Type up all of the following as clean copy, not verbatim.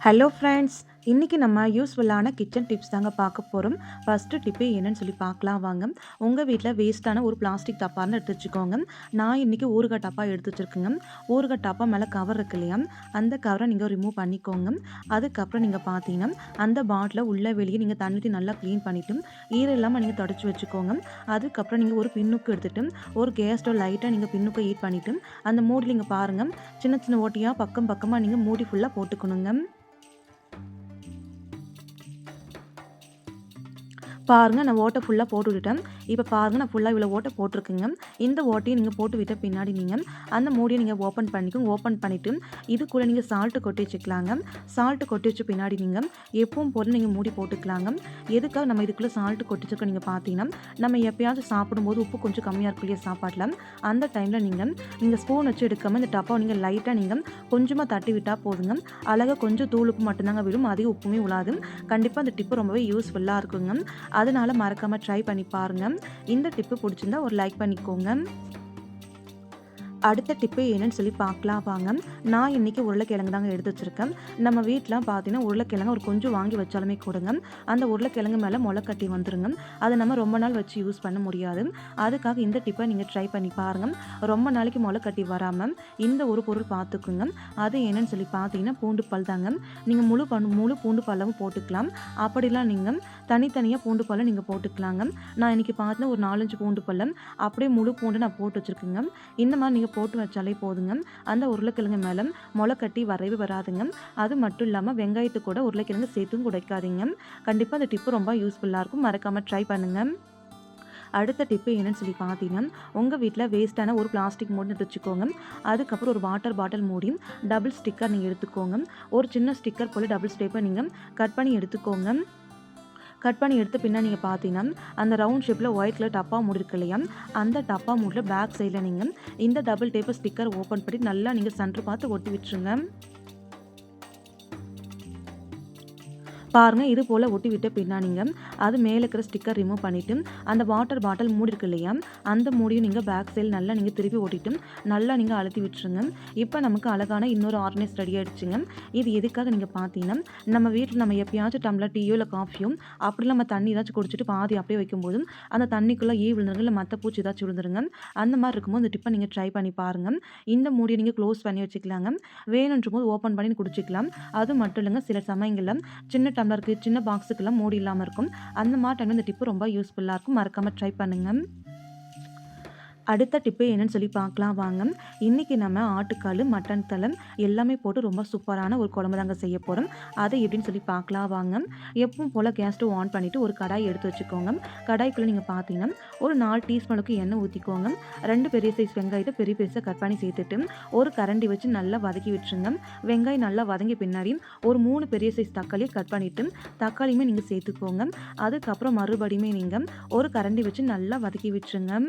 Hello friends, இன்னைக்கு நம்ம யூஸ்ஃபுல்லான கிச்சன் டிப்ஸ் தாங்க பார்க்க போகிறோம். ஃபஸ்ட்டு டிப்பு என்னன்னு சொல்லி பார்க்கலாம் வாங்க. உங்கள் வீட்டில் வேஸ்ட்டான ஒரு பிளாஸ்டிக் டப்பான்னு எடுத்து வச்சுக்கோங்க. நான் இன்னைக்கு ஊறுகாய் டப்பா எடுத்து வச்சுருக்கேங்க. ஊறுகாய் டப்பா மேலே கவர் இருக்கு இல்லையா, அந்த கவரை நீங்கள் ரிமூவ் பண்ணிக்கோங்க. அதுக்கப்புறம் நீங்கள் பார்த்தீங்கன்னா அந்த பாட்டிலை உள்ளே வெளியே நீங்கள் தண்ணி ஊத்தி நல்லா க்ளீன் பண்ணிவிட்டு ஈரம் இல்லாமல் நீங்கள் தொடச்சி வச்சுக்கோங்க. அதுக்கப்புறம் நீங்கள் ஒரு பின்னுக்கு எடுத்துகிட்டு ஒரு கேஸ் ஸ்டவ் லைட்டாக நீங்கள் பின்னுக்கு ஹீட் பண்ணிவிட்டு அந்த மூடி நீங்கள் பாருங்கள், சின்ன சின்ன ஓட்டியாக பக்கம் பக்கமாக நீங்கள் மூடி ஃபுல்லாக போட்டுக்கணுங்க. பாருங்க, நான் ஓட்டை ஃபுல்லாக போட்டு விட்டுட்டேன். இப்போ பாருங்க, நான் ஃபுல்லாக இவ்வளோ ஓட்டை போட்டிருக்கேங்க. இந்த ஓட்டையை நீங்கள் போட்டு விட்ட பின்னாடி நீங்கள் அந்த மூடியை நீங்கள் ஓப்பன் பண்ணிக்கோங்க. ஓப்பன் பண்ணிவிட்டு இது கூட நீங்கள் சால்ட்டு கொட்டி வச்சுக்கலாங்க. சால்ட்டு கொட்டி வச்ச பின்னாடி நீங்கள் எப்பவும் போல நீங்கள் மூடி போட்டுக்கலாங்க. எதுக்காக நம்ம இதுக்குள்ளே சால்ட்டு கொட்டி வச்சுருக்கோம் நீங்கள் பார்த்தீங்கன்னா, நம்ம எப்பயாச்சும் சாப்பிடும்போது உப்பு கொஞ்சம் கம்மியாக இருக்கும் இல்லையா சாப்பாட்டில், அந்த டைமில் நீங்கள் ஸ்பூன் வச்சு எடுக்காமல் இந்த டப்பாவை நீங்கள் லைட்டாக நீங்கள் கொஞ்சமாக தட்டி விட்டால் போதுங்க. அழகாக கொஞ்சம் தூள் உப்பு மட்டும்தாங்க விடும், அதிக உப்புமே விழாது. கண்டிப்பாக அந்த டிப்பு ரொம்பவே யூஸ்ஃபுல்லாக இருக்குங்க. அதனால மறக்காமல் ட்ரை பண்ணி பாருங்கள். இந்த டிப்பு பிடிச்சிருந்தா ஒரு லைக் பண்ணிக்கோங்க. அடுத்த டிப்பு என்னன்னு சொல்லி பார்க்கலாம் வாங்க. நான் இன்றைக்கி உருளைக்கிழங்கு தாங்க எடுத்து வச்சுருக்கேன். நம்ம வீட்டில் பார்த்தீங்கன்னா உருளைக்கிழங்கு ஒரு கொஞ்சம் வாங்கி வச்சாலுமே கொடுங்க, அந்த உருளைக்கிழங்கு மேலே முளைக்கட்டி வந்துருங்க. அதை நம்ம ரொம்ப நாள் வச்சு யூஸ் பண்ண முடியாது. அதுக்காக இந்த டிப்பை நீங்கள் ட்ரை பண்ணி பாருங்கள். ரொம்ப நாளைக்கு முளைக்கட்டி வராமல் இந்த ஒரு பொருள் பார்த்துக்குங்க. அது என்னன்னு சொல்லி பார்த்தீங்கன்னா பூண்டு பல் தாங்க. நீங்கள் முழு பூண்டு பல்லவும் போட்டுக்கலாம். அப்படிலாம் நீங்கள் தனித்தனியாக பூண்டு பல்லை நீங்கள் போட்டுக்கலாங்க. நான் இன்றைக்கி பார்த்தீங்கன்னா ஒரு 4-5 பூண்டு பல்லம் அப்படியே முழு பூண்டு நான் போட்டு வச்சுருக்கேங்க. இந்த மாதிரி நீங்கள் போட்டு வச்சாலே போதுங்க, அந்த உருளைக்கிழங்கு மேலே முளைக்கட்டி வரவே வராதுங்க. அது மட்டும் இல்லாமல் வெங்காயத்து கூட உருளைக்கிழங்கு சேர்த்தும் குடைக்காதீங்க. கண்டிப்பாக அந்த டிப்பு ரொம்ப யூஸ்ஃபுல்லாக இருக்கும். மறக்காமல் ட்ரை பண்ணுங்கள். அடுத்த டிப்பு என்னன்னு சொல்லி பார்த்தீங்கன்னா, உங்கள் வீட்டில் வேஸ்ட்டான ஒரு பிளாஸ்டிக் மூடி எடுத்து வச்சுக்கோங்க. அதுக்கப்புறம் ஒரு வாட்டர் பாட்டில் மூடி டபுள் ஸ்டிக்கர் நீங்கள் எடுத்துக்கோங்க. ஒரு சின்ன ஸ்டிக்கர் போல் டபுள் ஸ்டேப்பை நீங்கள் கட் பண்ணி எடுத்துக்கோங்க. கட் பண்ணி எடுத்த பின்னா நீங்கள் பார்த்தீங்கன்னா அந்த ரவுண்ட் ஷேப்பில் ஒயிட் கலர் டப்பா மூடி இருக்கு இல்லையா, அந்த டப்பா மூடில் பேக் சைடில் நீங்கள் இந்த டபுள் டேப்பர் ஸ்டிக்கர் ஓப்பன் பண்ணி நல்லா நீங்கள் சென்டர் பார்த்து ஒட்டி விட்டுருங்க. பாருங்கள், இது போல் ஒட்டி விட்ட பின்னா நீங்கள் அது மேலே இருக்கிற ஸ்டிக்கர் ரிமூவ் பண்ணிவிட்டு அந்த வாட்டர் பாட்டில் மூடி இருக்கு இல்லையா, அந்த மூடியும் நீங்கள் பேக் சைடில் நல்லா நீங்கள் திருப்பி ஓட்டிட்டு நல்லா நீங்கள் அழுத்தி விட்டுருங்க. இப்போ நமக்கு அழகான இன்னொரு ஆர்கனைஸ் ரெடி ஆகிடுச்சுங்க. இது எதுக்காக நீங்கள் பார்த்தீங்கன்னா, நம்ம வீட்டில் நம்ம எப்பயாச்சும் டம்ளர் டீயோ இல்லை காஃபியோ அப்படி நம்ம தண்ணி ஏதாச்சும் குடிச்சிட்டு பாதி அப்படியே வைக்கும்போது அந்த தண்ணிக்குள்ளே விழுந்துருங்க, இல்லை மற்ற பூச்சி ஏதாச்சும் விழுந்துருங்க. அந்த மாதிரி இருக்கும்போது இந்த டிப்பை நீங்கள் ட்ரை பண்ணி பாருங்கள். இந்த மூடியை நீங்கள் க்ளோஸ் பண்ணி வச்சுக்கலாங்க. வேணுன்ற போது ஓப்பன் பண்ணி குடிச்சிக்கலாம். அது மட்டும் இல்லைங்க, சில சமயங்களில் சின்ன டம்ளருக்கு சின்ன பாக்ஸுக்கெல்லாம் மூடி இல்லாமல் இருக்கும். அந்த மாதிரி டைமில் இந்த டிப்பு ரொம்ப யூஸ்ஃபுல்லாக இருக்கும். மறக்காமல் ட்ரை பண்ணுங்கள். அடுத்த டிப்பு என்னன்னு சொல்லி பார்க்கலாம் வாங்க. இன்றைக்கி நம்ம ஆட்டுக்கால், மட்டன் தலை எல்லாமே போட்டு ரொம்ப சூப்பரான ஒரு குழம்பு தாங்க செய்ய போகிறோம். அதை எப்படின்னு சொல்லி பார்க்கலாம் வாங்க. எப்பவும் போல் கேஸ் ஸ்டவ் ஆன் பண்ணிவிட்டு ஒரு கடாய் எடுத்து வச்சுக்கோங்க. கடாய்க்குள்ளே நீங்கள் பார்த்தீங்கன்னா ஒரு 4 டீஸ்பூனுக்கு எண்ணெய் ஊற்றிக்கோங்க. 2 பெரிய சைஸ் வெங்காயத்தை பெரிய பெருசாக கட் பண்ணி சேர்த்துட்டு ஒரு கரண்டி வச்சு நல்லா வதக்கி விட்டுருங்க. வெங்காயம் நல்லா வதங்கி பின்னாடி ஒரு 3 பெரிய சைஸ் தக்காளியை கட் பண்ணிவிட்டு தக்காளியுமே நீங்கள் சேர்த்துக்கோங்க. அதுக்கப்புறம் மறுபடியுமே நீங்கள் ஒரு கரண்டி வச்சு நல்லா வதக்கி விட்டுருங்க.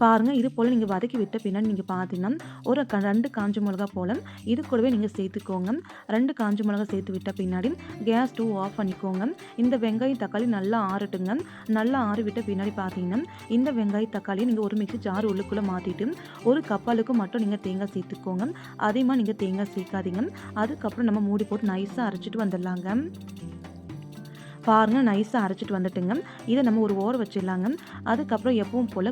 பாருங்கள், இது போல் நீங்கள் வதக்கி விட்ட பின்னாடி நீங்கள் பார்த்தீங்கன்னா ஒரு 2 காஞ்ச மிளகா போல் இது கூடவே நீங்கள் சேர்த்துக்கோங்க. 2 காஞ்ச மிளகா சேர்த்து விட்ட பின்னாடி கேஸ் ஸ்டவ் ஆஃப் பண்ணிக்கோங்க. இந்த வெங்காயம் தக்காளி நல்லா ஆறட்டுங்க. நல்லா ஆறிவிட்ட பின்னாடி பார்த்தீங்கன்னா இந்த வெங்காய தக்காளியை நீங்கள் ஒரு மிக்ஸி ஜார் உள்ளுக்குள்ளே மாற்றிட்டு ஒரு கப்பாலுக்கு மட்டும் நீங்கள் தேங்காய் சேர்த்துக்கோங்க. அதிகமாக நீங்கள் தேங்காய் சேர்க்காதீங்க. அதுக்கப்புறம் நம்ம மூடி போட்டு நைஸாக அரைச்சிட்டு வந்துடலாங்க. பாருங்கள், நைஸாக அரைச்சிட்டு வந்துட்டுங்க. இதை நம்ம ஒரு ஓரம் வச்சிடலாங்க. அதுக்கப்புறம் எப்பவும் போல்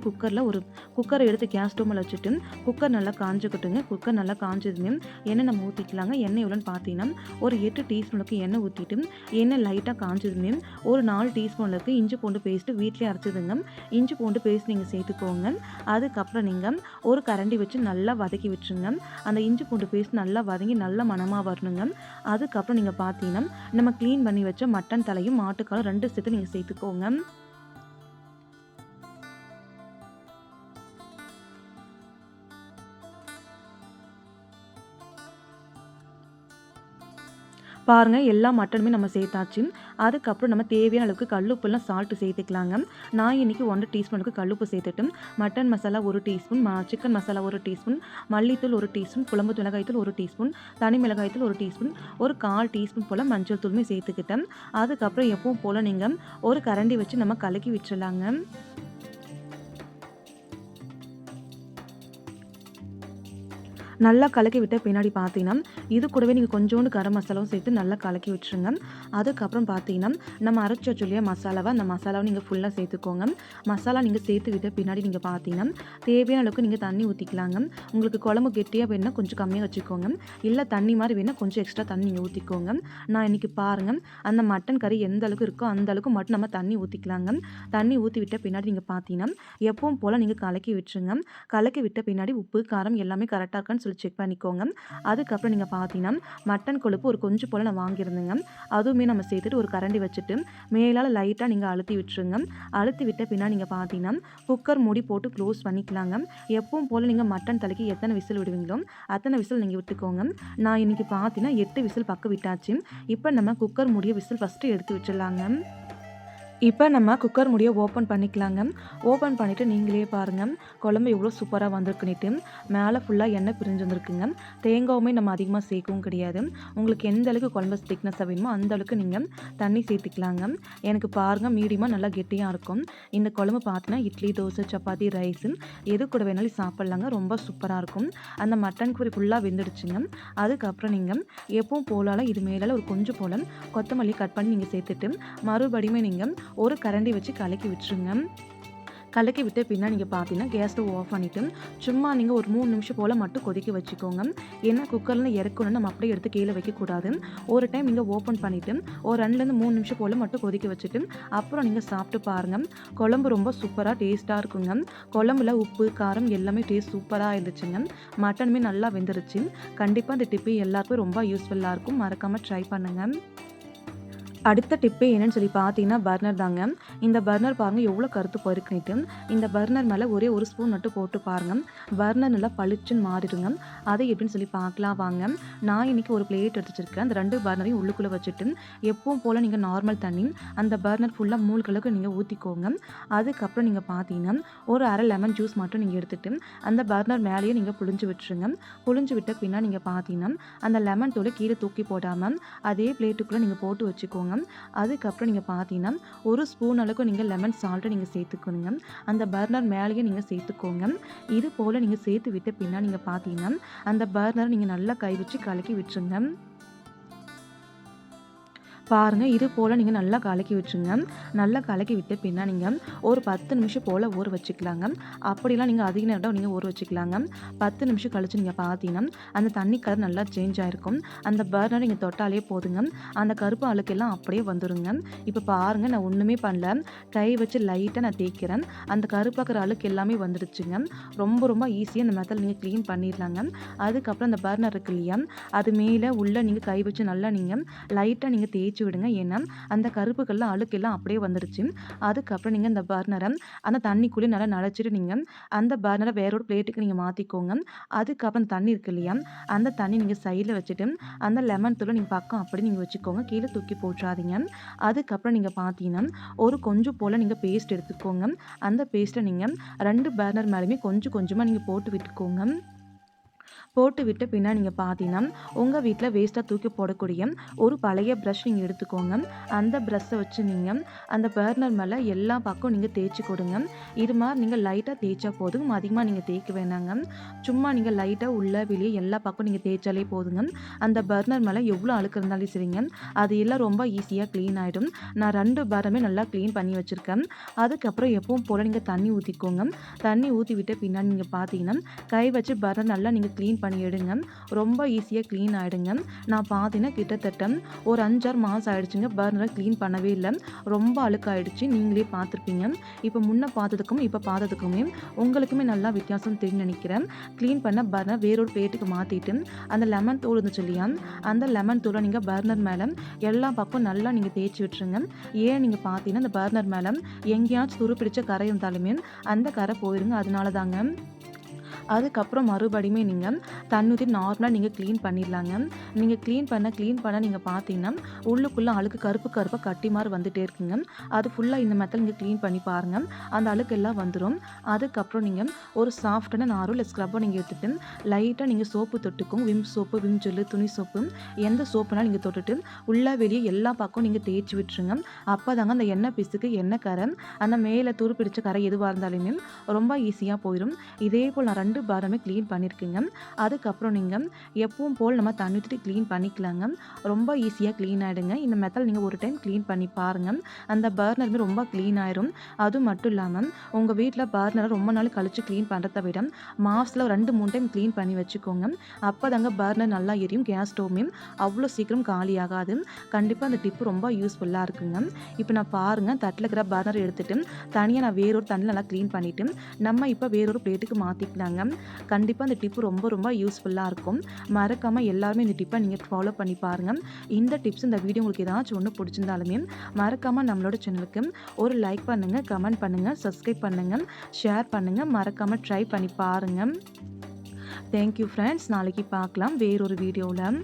குக்கரை எடுத்து கேஸ் ஸ்டவ் மேலே வச்சுட்டு குக்கர் நல்லா காஞ்சிக்கிட்டுங்க. குக்கர் நல்லா காஞ்சதுமே எண்ணெய் நம்ம ஊற்றிக்கலாங்க. எண்ணெய் எவ்வளோன்னு பார்த்தீங்கன்னா ஒரு 8 டீஸ்பூனுக்கு எண்ணெய் ஊற்றிட்டு எண்ணெய் லைட்டாக காஞ்சதுமே ஒரு 4 டீஸ்பூனுக்கு இஞ்சி பூண்டு பேஸ்ட்டு வீட்டிலே அரைச்சிதுங்க. இஞ்சி பூண்டு பேஸ்ட் நீங்கள் சேர்த்துக்கோங்க. அதுக்கப்புறம் நீங்கள் ஒரு கரண்டி வச்சு நல்லா வதக்கி விட்டுருங்க. அந்த இஞ்சி பூண்டு பேஸ்ட் நல்லா வதங்கி நல்லா மணமாக வரணுங்க. அதுக்கப்புறம் நீங்கள் பார்த்தீங்கன்னா நம்ம க்ளீன் பண்ணி வச்ச மட்டன் தலையும் ஆட்டுக்காலும் 2 சேர்த்து நீங்கள் சேர்த்துக்கோங்க. பாருங்கள், எல்லா மட்டனுமே நம்ம சேர்த்தாச்சு. அதுக்கப்புறம் நம்ம தேவையான அளவுக்கு கல்லுப்புலாம் சால்ட்டு சேர்த்துக்கலாங்க. நான் இன்றைக்கி 1 டீஸ்பூனுக்கு கல்லுப்பு சேர்த்துட்டு mutton masala 1 teaspoon, chicken masala 1 teaspoon, மல்லித்தூள் 1 டீஸ்பூன், குழம்பு மிளகாய்த்தூள் 1 டீஸ்பூன், தனி மிளகாய்த்தூள் 1 டீஸ்பூன், ஒரு 1/4 டீஸ்பூன் போல் மஞ்சள் தூளுமே சேர்த்துக்கிட்டேன். அதுக்கப்புறம் எப்பவும் போல் நீங்கள் ஒரு கரண்டி வச்சு நம்ம கலக்கி விட்டுறலாங்க. நல்லா கலக்கி விட்ட பின்னாடி பார்த்தீங்கன்னா, இது கூடவே நீங்க கொஞ்சோண்டு கரம் மசாலாவும் சேர்த்து நல்லா கலக்கி விட்டுருங்க. அதுக்கப்புறம் பார்த்தீங்கன்னா, நம்ம அரைச்சு வச்சோம் இல்லையா மசாலாவ, அந்த மசாலாவை நீங்க ஃபுல்லா சேர்த்துக்கோங்க. மசாலா நீங்க சேர்த்து விட்ட பின்னாடி நீங்க பார்த்தீங்கன்னா, தேவையான அளவுக்கு நீங்க தண்ணி ஊத்திக்கலாங்க. உங்களுக்கு குழம்பு கெட்டியா வேணும்னா கொஞ்சம் கம்மியா வச்சுக்கோங்க. இல்ல தண்ணி மாரி வேணும்னா கொஞ்சம் எக்ஸ்ட்ரா தண்ணி நீங்க ஊத்திக்கோங்க. நான் இன்னைக்கு பாருங்க, அந்த மட்டன் கறி எந்த அளவுக்கு இருக்கோ அந்த அளவுக்கு மட்டும் நம்ம தண்ணி ஊத்திக்கலாங்க. தண்ணி ஊத்தி விட்ட பின்னாடி நீங்க பார்த்தீங்கன்னா, எப்பவும் போல நீங்க கலக்கி விட்டுருங்க. கலக்கி விட்ட பின்னாடி உப்பு, காரம் எல்லாமே கரெக்ட்டா இருக்கான்னு சொல்லி செக் பண்ணிக்கோங்க. அதுக்கப்புறம் நீங்க பார்த்தீங்கன்னா, மட்டன் கொழுப்பு ஒரு கொஞ்சம் போல நான் வாங்கியிருந்தேங்க. அதுவுமே நம்ம சேர்த்துட்டு ஒரு கரண்டி வச்சுட்டு, மேலால லைட்டா நீங்க அழுத்தி விட்டுருங்க. அழுத்தி விட்ட பின்னாடி நீங்க பார்த்தீங்கன்னா, குக்கர் மூடி போட்டு க்ளோஸ் பண்ணிக்கலாங்க. எப்பவும் போல நீங்க மட்டன் தலைக்கு எத்தனை விசில் விடுவீங்களோ, அத்தனை விசில் நீங்க விட்டுக்கோங்க. நான் இன்னைக்கு பார்த்தீங்கன்னா 8 விசில் பக்கம் விட்டாச்சு. இப்ப நம்ம குக்கர் மூடிய விசில் ஃபர்ஸ்ட்டு எடுத்து வச்சிடலாங்க. இப்போ நம்ம குக்கர் மூடிய ஓப்பன் பண்ணிக்கலாங்க. ஓப்பன் பண்ணிவிட்டு நீங்களே பாருங்கள் குழம்பு எவ்வளோ சூப்பராக வந்திருக்குன்னுட்டு. மேலே ஃபுல்லாக எண்ணெய் பிரிஞ்சு வந்துருக்குங்க. தேங்காவுமே நம்ம அதிகமாக சேர்க்கவும் கிடையாது. உங்களுக்கு எந்த அளவுக்கு குழம்பு திக்னஸாக வேணுமோ அந்த அளவுக்கு நீங்கள் தண்ணி சேர்த்துக்கலாங்க. எனக்கு பாருங்கள் மீடியமாக நல்லா கெட்டியாக இருக்கும். இந்த குழம்பு பார்த்தீங்கன்னா இட்லி, தோசை, சப்பாத்தி, ரைஸு எது கூட வேணாலும் சாப்பிட்லாங்க. ரொம்ப சூப்பராக இருக்கும். அந்த மட்டன் கறி ஃபுல்லாக வெந்துடுச்சுங்க. அதுக்கப்புறம் நீங்கள் எப்பவும் போலால இது மேலே ஒரு கொஞ்சம் போல் கொத்தமல்லி கட் பண்ணி நீங்கள் சேர்த்துட்டு மறுபடியுமே நீங்கள் ஒரு கரண்டி வச்சு கலக்கி விட்டுருங்க. கலக்கி விட்டு பின்னா நீங்கள் பார்த்தீங்கன்னா கேஸ் ஸ்டவ் ஆஃப் பண்ணிவிட்டு சும்மா நீங்கள் ஒரு 3 நிமிஷம் போல் மட்டும் கொதிக்க வச்சுக்கோங்க. ஏன்னா குக்கரில் இறக்கணும்னு நம்ம அப்படியே எடுத்து கீழே வைக்கக்கூடாது. ஒரு டைம் நீங்கள் ஓப்பன் பண்ணிவிட்டு ஒரு 2லேருந்து 3 நிமிஷம் போல் மட்டும் கொதிக்க வச்சுட்டு அப்புறம் நீங்கள் சாப்பிட்டு பாருங்கள். குழம்பு ரொம்ப சூப்பராக டேஸ்ட்டாக இருக்குங்க. குழம்புல உப்பு, காரம் எல்லாமே டேஸ்ட் சூப்பராக இருந்துச்சுங்க. மட்டனுமே நல்லா வெந்துருச்சு. கண்டிப்பாக இந்த டிப்பு எல்லாருக்கும் ரொம்ப யூஸ்ஃபுல்லாக இருக்கும். மறக்காமல் ட்ரை பண்ணுங்கள். அடுத்த டிப்பு என்னன்னு சொல்லி பார்த்தீங்கன்னா பர்னர் தாங்க. இந்த பர்னர் பாருங்கள் எவ்வளோ கருத்து போயிருக்குன்னுட்டு. இந்த பர்னர் மேலே ஒரே ஒரு ஸ்பூன் மட்டும் போட்டு பாருங்கள். பர்னர் நல்லா பளிச்சுன்னு மாறிடுங்க. அதை எப்படின்னு சொல்லி பார்க்கலாம் வாங்க. நான் இன்றைக்கி ஒரு பிளேட் எடுத்து வச்சுருக்கேன். அந்த 2 பர்னரையும் உள்ளுக்குள்ளே வச்சுட்டு எப்பவும் போல் நீங்கள் நார்மல் தண்ணி அந்த பர்னர் ஃபுல்லாக மூழ்களவுக்கு நீங்கள் ஊற்றிக்கோங்க. அதுக்கப்புறம் நீங்கள் பார்த்தீங்கன்னா ஒரு அரை லெமன் ஜூஸ் மட்டும் நீங்கள் எடுத்துகிட்டு அந்த பர்னர் மேலேயே நீங்கள் புழிஞ்சு விட்டுருங்க. புழிஞ்சு விட்ட பின்னா நீங்கள் பார்த்தீங்கன்னா அந்த லெமன் தூளை கீழே தூக்கி போடாமல் அதே பிளேட்டுக்குள்ளே நீங்கள் போட்டு வச்சுக்கோங்க. அதுக்கப்புறம் நீங்கள் பார்த்தீங்கன்னா ஒரு ஸ்பூன் அளவுக்கு நீங்கள் லெமன் சால்ட்டை நீங்கள் சேர்த்துக்கணுங்க. அந்த பர்னர் மேலேயே நீங்கள் சேர்த்துக்கோங்க. இது போல் நீங்கள் சேர்த்து விட்ட பின்னா நீங்கள் பார்த்தீங்கன்னா அந்த பர்னரை நீங்கள் நல்லா கை வச்சு கலக்கி விட்டுருங்க. பாருங்கள் இது போல் நீங்கள் நல்லா கலக்கி விட்டுருங்க. நல்லா கலக்கி விட்ட பின்னா நீங்கள் ஒரு 10 நிமிஷம் போல் ஊற வச்சுக்கலாங்க. அப்படிலாம் நீங்கள் அதிக நேரம் நீங்கள் ஊற வச்சுக்கலாங்க. 10 நிமிஷம் கழிச்சு நீங்கள் பார்த்தீங்கன்னா அந்த தண்ணி கலர் நல்லா சேஞ்ச் ஆகிருக்கும். அந்த பர்னர் நீங்கள் தொட்டாலே போதுங்க. அந்த கருப்பு அழுக்கெல்லாம் அப்படியே வந்துடுங்க. இப்போ பாருங்கள் நான் ஒன்றுமே பண்ணல. கை வச்சு லைட்டாக நான் தேய்க்கிறேன். அந்த கருப்பாக்கிற அழுக்கு எல்லாமே வந்துடுச்சுங்க. ரொம்ப ரொம்ப ஈஸியாக அந்த மெத்தட் நீங்கள் க்ளீன் பண்ணிடலாங்க. அதுக்கப்புறம் அந்த பர்னர் இருக்கு இல்லையா, அது மேலே உள்ளே நீங்கள் கை வச்சு நல்லா நீங்கள் லைட்டாக நீங்கள் தேய்ச்சி விடுங்க. ஏன்னா அந்த கருப்புக்கெல்லாம் அழுக்கெல்லாம் அப்படியே வந்துடுச்சு. அதுக்கப்புறம் நீங்கள் இந்த பர்னரை அந்த தண்ணிக்குள்ளே நல்லா நனைச்சிட்டு நீங்கள் அந்த பர்னரை வேற ஒரு பிளேட்டுக்கு நீங்கள் மாற்றிக்கோங்க. அதுக்கப்புறம் தண்ணி இருக்கு இல்லையா, அந்த தண்ணி நீங்கள் சைடில் வச்சுட்டு அந்த லெமன் தூளை நீங்கள் பக்கம் அப்படி நீங்கள் வச்சுக்கோங்க. கீழே தூக்கி போட்டுறாதீங்க. அதுக்கப்புறம் நீங்கள் பார்த்தீங்கன்னா ஒரு கொஞ்சம் போல் நீங்கள் பேஸ்ட் எடுத்துக்கோங்க. அந்த பேஸ்ட்டை நீங்கள் 2 பர்னர் மேலேயுமே கொஞ்சம் கொஞ்சமாக நீங்கள் போட்டு விட்டுக்கோங்க. போட்டு விட்டு பின்னா நீங்கள் பார்த்தீங்கன்னா உங்கள் வீட்டில் வேஸ்ட்டாக தூக்கி போடக்கூடிய ஒரு பழைய ப்ரஷ் நீங்கள் எடுத்துக்கோங்க. அந்த ப்ரஷ்ஷை வச்சு நீங்கள் அந்த பர்னர் மேலே எல்லா பக்கம் நீங்கள் தேய்ச்சி கொடுங்க. இது மாதிரி நீங்கள் லைட்டாக தேய்ச்சா போதும், அதிகமாக நீங்கள் தேய்க்க வேணாங்க. சும்மா நீங்கள் லைட்டாக உள்ள வெளியே எல்லா பக்கம் நீங்கள் தேய்ச்சாலே போதுங்க. அந்த பர்னர் மேலே எவ்வளோ அழுக்கு இருந்தாலும் சரிங்க, அது எல்லாம் ரொம்ப ஈஸியாக க்ளீன் ஆகிடும். நான் 2 பர்னருமே நல்லா க்ளீன் பண்ணி வச்சுருக்கேன். அதுக்கப்புறம் எப்பவும் போல் நீங்கள் தண்ணி ஊற்றிக்கோங்க. தண்ணி ஊற்றி விட்டு பின்னாடி நீங்கள் பார்த்தீங்கன்னா கை வச்சு பர்னர் நல்லா நீங்கள் க்ளீன் பண்ணி எடுங்க. ரொம்ப ஈஸியாக க்ளீன் ஆகிடுங்க. நான் பார்த்தீங்கன்னா கிட்டத்தட்ட ஒரு 5-6 மாதம் ஆகிடுச்சுங்க பர்னரை க்ளீன் பண்ணவே இல்லை. ரொம்ப அழுக்காயிடுச்சு. நீங்களே பார்த்துருப்பீங்க. இப்போ முன்ன பார்த்ததுக்கும் இப்போ பார்த்ததுக்குமே உங்களுக்குமே நல்லா வித்தியாசம் தெரியும் நினைக்கிறேன். க்ளீன் பண்ண பர்னர் வேறொரு பிளேட்டுக்கு மாற்றிட்டு அந்த லெமன் தூள் இருந்துச்சு இல்லையா, அந்த லெமன் தூளை நீங்கள் பர்னர் மேலே எல்லா பக்கம் நல்லா நீங்கள் தேய்ச்சி விட்டுருங்க. ஏன் நீங்கள் பார்த்தீங்கன்னா அந்த பர்னர் மேலே எங்கேயாச்சும் துருப்பிடிச்ச கரை இருந்தாலுமே அந்த கரை போயிருங்க. அதனால தாங்க. அதுக்கப்புறம் மறுபடியுமே நீங்கள் தண்ணி ஊற்றி நார்மலாக நீங்கள் க்ளீன் பண்ணிடலாங்க. நீங்கள் க்ளீன் பண்ண நீங்கள் பார்த்தீங்கன்னா உள்ளுக்குள்ளே அழுக்கு கருப்பாக கட்டி மாதிரி வந்துகிட்டே இருக்குங்க. அது ஃபுல்லாக இந்த மெத்தட் நீங்கள் க்ளீன் பண்ணி பாருங்கள். அந்த அழுக்கெல்லாம் வந்துடும். அதுக்கப்புறம் நீங்கள் ஒரு சாஃப்டான நாரோ இல்லை ஸ்க்ரப்போ நீங்கள் எடுத்துகிட்டு லைட்டாக நீங்கள் சோப்பு தொட்டுக்கும். விம் சோப்பு, விம் ஜெல்லு, துணி சோப்பு எந்த சோப்புனாலும் நீங்கள் தொட்டுட்டு உள்ளே வெளியே எல்லா பக்கம் நீங்கள் தேய்ச்சி விட்டுருங்க. அப்போ தாங்க அந்த எண்ணெய் பிசுக்கு எண்ணெய் கரை அந்த மேலே துரு பிடிச்ச கரை எதுவாக இருந்தாலுமே ரொம்ப ஈஸியாக போயிடும். இதே போல் நான் 2 பர்னருமே க்ளீன் பண்ணியிருக்குங்க. அதுக்கப்புறம் நீங்கள் எப்பவும் போல் நம்ம தண்ணி ஊற்றிட்டு க்ளீன் பண்ணிக்கலாங்க. ரொம்ப ஈஸியாக க்ளீன் ஆகிடுங்க. இந்த மெத்தட் நீங்கள் ஒரு டைம் க்ளீன் பண்ணி பாருங்கள். அந்த பர்னருமே ரொம்ப க்ளீன் ஆயிரும். அது மட்டும் இல்லாமல் உங்கள் வீட்டில் பர்னரை ரொம்ப நாள் கழித்து க்ளீன் பண்ணுறத விட மாதத்தில் 2-3 டைம் க்ளீன் பண்ணி வச்சுக்கோங்க. அப்போ தாங்க பர்னர் நல்லா எரியும். கேஸ் ஸ்டவ்மே அவ்வளோ சீக்கிரம் காலியாகாது. கண்டிப்பாக அந்த டிப்பு ரொம்ப யூஸ்ஃபுல்லாக இருக்குங்க. இப்போ நான் பாருங்கள், தட்டில் இருக்கிற பர்னர் எடுத்துகிட்டு தனியாக நான் வேறொரு தண்ணியில் நல்லா க்ளீன் பண்ணிவிட்டு நம்ம இப்போ வேறொரு பிளேட்டுக்கு மாற்றிக்கலாங்க. கண்டிப்பாக அந்த டிப்பு ரொம்ப ரொம்ப யூஸ்ஃபுல்லாக இருக்கும். மறக்காமல் எல்லாருமே இந்த டிப்பை நீங்கள் ஃபாலோ பண்ணி பாருங்கள். இந்த டிப்ஸ் இந்த வீடியோ உங்களுக்கு ஏதாச்சும் ஒன்று பிடிச்சிருந்தாலுமே மறக்காமல் நம்மளோட சேனலுக்கு ஒரு லைக் பண்ணுங்கள், கமெண்ட் பண்ணுங்கள், சப்ஸ்கிரைப் பண்ணுங்கள், ஷேர் பண்ணுங்கள். மறக்காமல் ட்ரை பண்ணி பாருங்கள். Thank you friends. நாளைக்கு பார்க்கலாம் வேறொரு வீடியோவில்.